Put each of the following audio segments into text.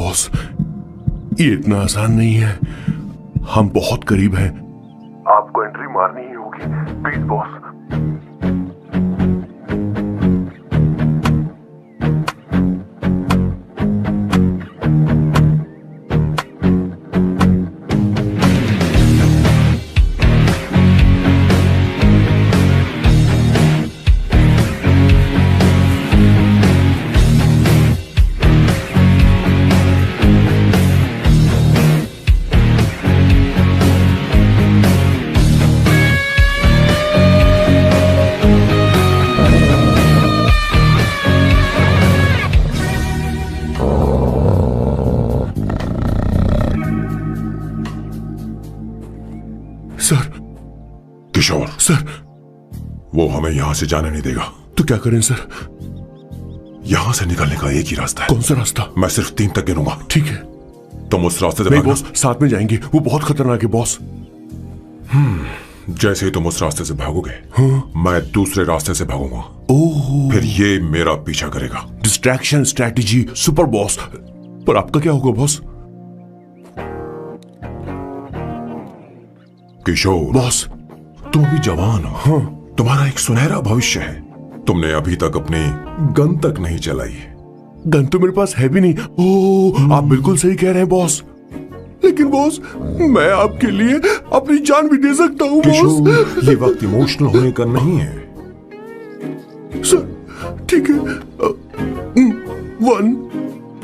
Boss, ये इतना आसान नहीं है। हम बहुत करीब हैं। आपको एंट्री मारनी ही होगी, please boss. Sir. Kishore, sir. वो हमें यहां से जाने नहीं देगा। तो क्या करें सर? यहां से निकलने का एक ही रास्ता है। कौन सा रास्ता? मैं सिर्फ 3 तक गिनूंगा। ठीक है। तुम उस रास्ते से नहीं भागना। बॉस, साथ में जाएंगे, वो बहुत खतरनाक है बॉस। जैसे ही तुम उस रास्ते से भागोगे, मैं दूसरे रास्ते से भागूंगा। ओह। फिर ये मेरा पीछा करेगा। Distraction strategy super boss. पर आपका क्या होगा बॉस? किशोर बॉस, तुम अभी जवान हो। तुम्हारा एक सुनहरा भविष्य है। तुमने अभी तक अपनी गन तक नहीं चलाई। गन तो मेरे पास है भी नहीं। ओह, आप बिल्कुल सही कह रहे हैं बॉस। लेकिन बॉस, मैं आपके लिए अपनी जान भी दे सकता हूँ बॉस। किशोर, ये वक्त इमोशनल होने का नहीं है। सर ठीक है। 1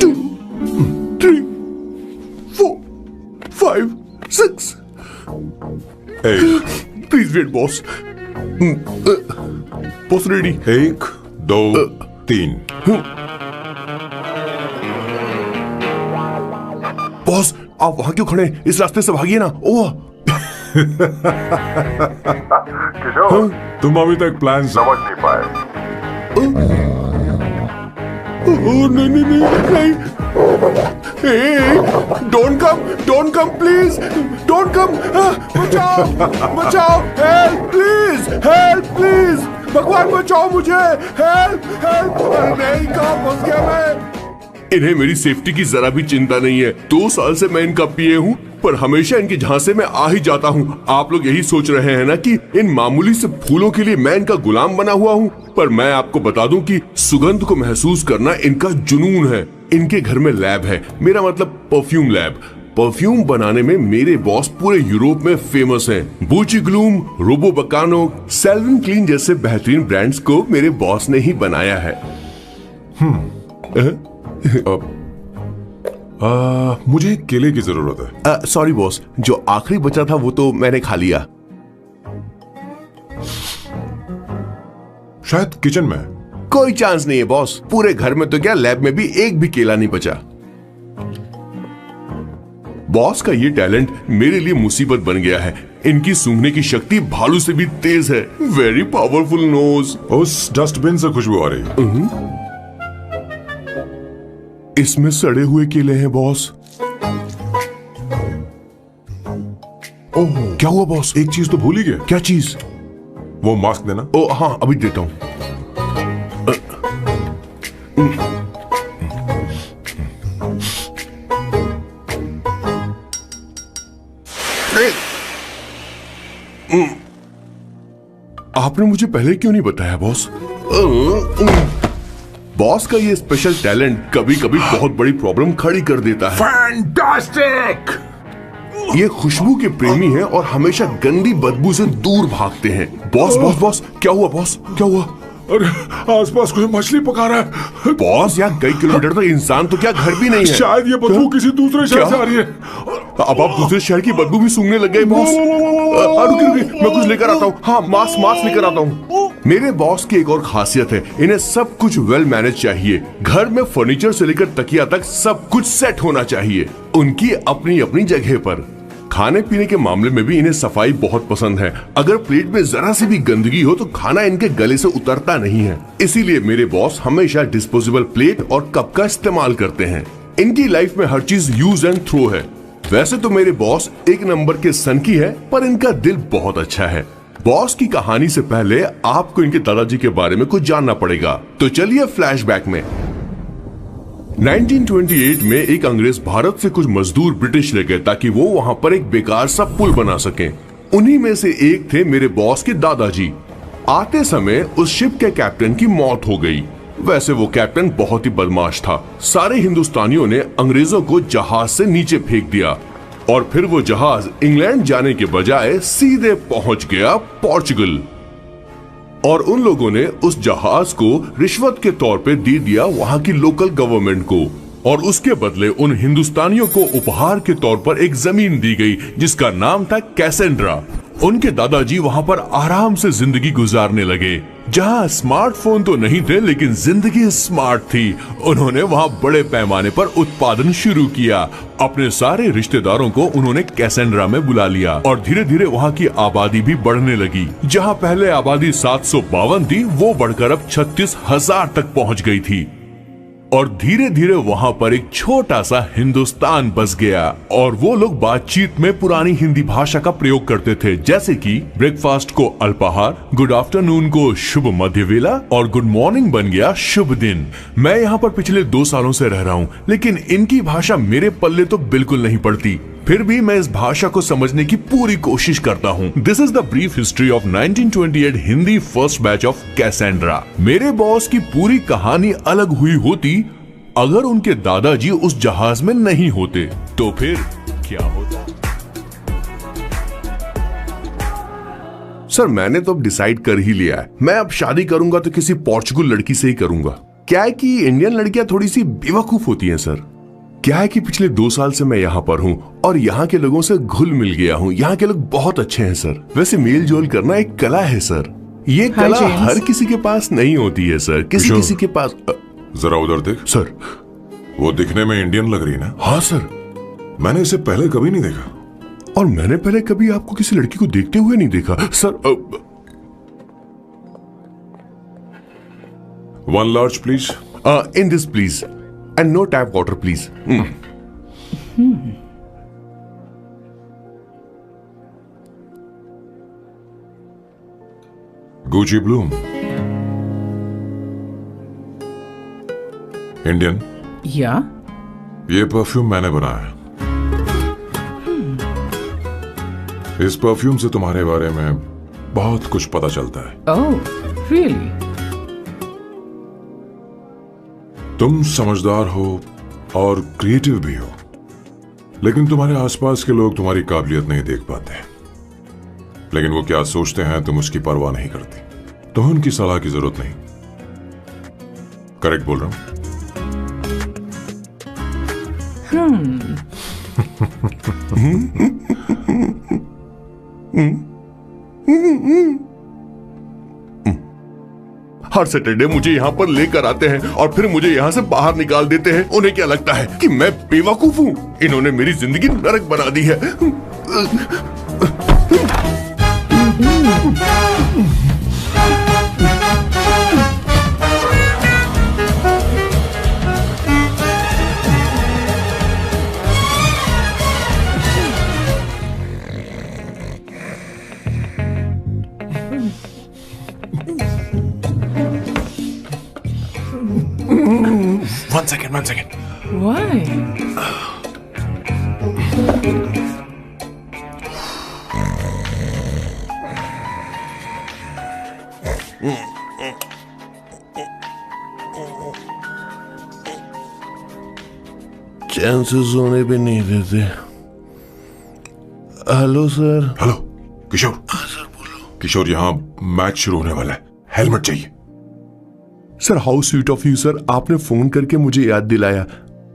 2 3 4 5 6। Please wait boss. Boss ready? 1 2 3। Boss, आप वहां क्यों खड़े? इस रास्ते से भागिए ना। ओह किशोर, तुम अभी तक प्लान समझ नहीं पाए। नहीं नहीं नहीं नहीं। Don't come please, don't come. बचाओ बचाओ, हेल्प प्लीज, भगवान बचाओ मुझे, हेल्प। नहीं, कहाँ फंस गया मैं? इन्हें मेरी सेफ्टी की जरा भी चिंता नहीं है। 2 साल से मैं इनका पिए हूँ, पर हमेशा इनके झांसे में आ ही जाता हूँ। आप लोग यही सोच रहे हैं ना कि इन मामूली से फूलों के लिए मैं इनका गुलाम बना हुआ हूँ, पर मैं आपको बता दूं कि सुगंध को महसूस करना इनका जुनून है। इनके घर में लैब है, मेरा मतलब परफ्यूम लैब। परफ्यूम बनाने में मेरे बॉस पूरे यूरोप में फेमस हैं। बूची ग्लूम, रोबो बकानो, सेल्विन क्लीन जैसे बेहतरीन ब्रांड्स को मेरे बॉस ने ही बनाया है। मुझे एक केले की जरूरत है। सॉरी बॉस, जो आखिरी बचा था वो तो मैंने खा लिया। शायद किचन में। कोई चांस नहीं है बॉस। पूरे घर में तो क्या, लैब में भी एक भी केला नहीं बचा। बॉस का ये टैलेंट मेरे लिए मुसीबत बन गया है। इनकी सूंघने की शक्ति भालू से भी तेज है। Very powerful nose. उस डस्टबिन से खुशबू आ रही है। इसमें सड़े हुए केले हैं बॉस। ओह, क्या हुआ बॉस? एक चीज तो भूल ही गए। क्या चीज? वो मास्क देना। ओ हाँ, अभी देता हूं। आपने मुझे पहले क्यों नहीं बताया बॉस? बॉस का ये स्पेशल टैलेंट कभी कभी बहुत बड़ी प्रॉब्लम खड़ी कर देता है। फैंटास्टिक! ये खुशबू के प्रेमी हैं और हमेशा गंदी बदबू से दूर भागते हैं। बॉस बॉस बॉस, क्या हुआ बॉस? क्या हुआ? अरे, आसपास कोई मछली पका रहा है। बॉस, यहाँ कई किलोमीटर तक इंसान तो क्या घर भी नहीं है। शायद ये बदबू किसी दूसरे शहर से आ रही है। अब आप दूसरे शहर की बदबू भी सूंघने लग गए बॉस। रुकिए, मैं कुछ लेकर आता हूँ। हाँ, मास्क लेकर आता हूँ। मेरे बॉस की एक और खासियत है, इन्हें सब कुछ वेल मैनेज चाहिए। घर में फर्नीचर से लेकर तकिया तक सब कुछ सेट होना चाहिए, उनकी अपनी अपनी जगह पर। खाने पीने के मामले में भी इन्हें सफाई बहुत पसंद है। अगर प्लेट में जरा सी भी गंदगी हो तो खाना इनके गले से उतरता नहीं है। इसीलिए मेरे बॉस हमेशा डिस्पोजेबल प्लेट और कप का इस्तेमाल करते हैं। इनकी लाइफ में हर चीज यूज एंड थ्रो है। वैसे तो मेरे बॉस एक नंबर के सनकी है, पर इनका दिल बहुत अच्छा है। बॉस की कहानी से पहले आपको इनके दादाजी के बारे में कुछ जानना पड़ेगा, तो चलिए फ्लैशबैक में। 1928 में एक अंग्रेज भारत से कुछ मजदूर ब्रिटिश ले गए ताकि वो वहां पर एक बेकार सा पुल बना सकें। उन्हीं में से एक थे मेरे बॉस के दादाजी। आते समय उस शिप के कैप्टन की मौत हो गई। वैसे वो कैप्टन बहुत ही बदमाश था। सारे हिंदुस्तानियों ने अंग्रेजों को जहाज से नीचे फेंक दिया और फिर वो जहाज इंग्लैंड जाने के बजाय सीधे पहुंच गया पोर्चुगल। और उन लोगों ने उस जहाज को रिश्वत के तौर पे दे दिया वहां की लोकल गवर्नमेंट को, और उसके बदले उन हिंदुस्तानियों को उपहार के तौर पर एक जमीन दी गई जिसका नाम था कैसेंड्रा। उनके दादाजी वहां पर आराम से जिंदगी गुजारने लगे, जहां स्मार्टफोन तो नहीं थे लेकिन जिंदगी स्मार्ट थी। उन्होंने वहां बड़े पैमाने पर उत्पादन शुरू किया। अपने सारे रिश्तेदारों को उन्होंने कैसेंड्रा में बुला लिया और धीरे धीरे वहां की आबादी भी बढ़ने लगी। जहां पहले आबादी 752 थी, वो बढ़कर अब 36,000 तक पहुंच गई थी। और धीरे धीरे वहां पर एक छोटा सा हिंदुस्तान बस गया और वो लोग बातचीत में पुरानी हिंदी भाषा का प्रयोग करते थे, जैसे कि ब्रेकफास्ट को अल्पाहार, गुड आफ्टरनून को शुभ मध्य वेला और गुड मॉर्निंग बन गया शुभ दिन। मैं यहाँ पर पिछले 2 सालों से रह रहा हूँ, लेकिन इनकी भाषा मेरे पल्ले तो बिल्कुल नहीं पड़ती। फिर भी मैं इस भाषा को समझने की पूरी कोशिश करता हूँ। This is the brief history of 1928 Hindi first batch of Cassandra. मेरे बॉस की पूरी कहानी अलग हुई होती अगर उनके दादाजी उस जहाज में नहीं होते, तो फिर क्या होता? सर, मैंने तो अब डिसाइड कर ही लिया है। मैं अब शादी करूंगा तो किसी पोर्चुगल लड़की से ही करूंगा। क्या है कि इंडियन लड़कियां थोड़ी सी बेवकूफ होती हैं सर। क्या है कि पिछले 2 साल से मैं यहाँ पर हूँ और यहाँ के लोगों से घुल मिल गया हूँ। यहाँ के लोग बहुत अच्छे हैं सर। वैसे मेल जोल करना एक कला है सर। ये कला हर किसी के पास नहीं होती है सर। किसी किसी के पास। जरा उधर देख। सर, वो दिखने में इंडियन लग रही है ना? हाँ सर। मैंने इसे पहले कभी नहीं देखा। और मैंने पहले कभी आपको किसी लड़की को देखते हुए नहीं देखा sir. 1 large please. In this please. And no tap water, please. Gucci Bloom. Indian? या? ये परफ्यूम मैंने बनाया है। इस परफ्यूम से तुम्हारे बारे में बहुत कुछ पता चलता है। ओह, रियली? तुम समझदार हो और क्रिएटिव भी हो, लेकिन तुम्हारे आसपास के लोग तुम्हारी काबिलियत नहीं देख पाते। लेकिन वो क्या सोचते हैं तुम उसकी परवाह नहीं करती। तुम्हें उनकी सलाह की जरूरत नहीं। करेक्ट बोल रहा हूं? हर सैटरडे मुझे यहाँ पर लेकर आते हैं और फिर मुझे यहाँ से बाहर निकाल देते हैं। उन्हें क्या लगता है कि मैं बेवकूफ हूँ? इन्होंने मेरी जिंदगी नरक बना दी है। One second. Why? चांसेस होने भी नहीं देते। Hello sir. हेलो किशोर। सर बोलो। किशोर, यहाँ मैच शुरू होने वाला है, हेलमेट चाहिए। Sir, how sweet of you sir. आपने फोन करके मुझे याद दिलाया।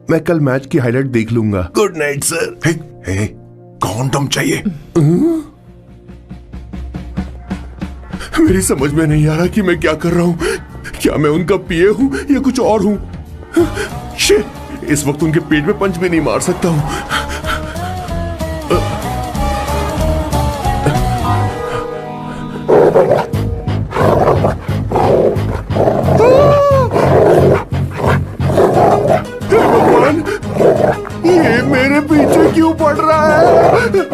मैं कल मैच की हाईलाइट देख लूंगा। Good night sir. Hey, condom चाहिए। मेरी समझ में नहीं आ रहा कि मैं क्या कर रहा हूँ। क्या मैं उनका पीए हूँ या कुछ और हूँ? शिट, इस वक्त उनके पेट में पंच भी नहीं मार सकता हूँ। भगवान, ये मेरे पीछे क्यों पड़ रहा है?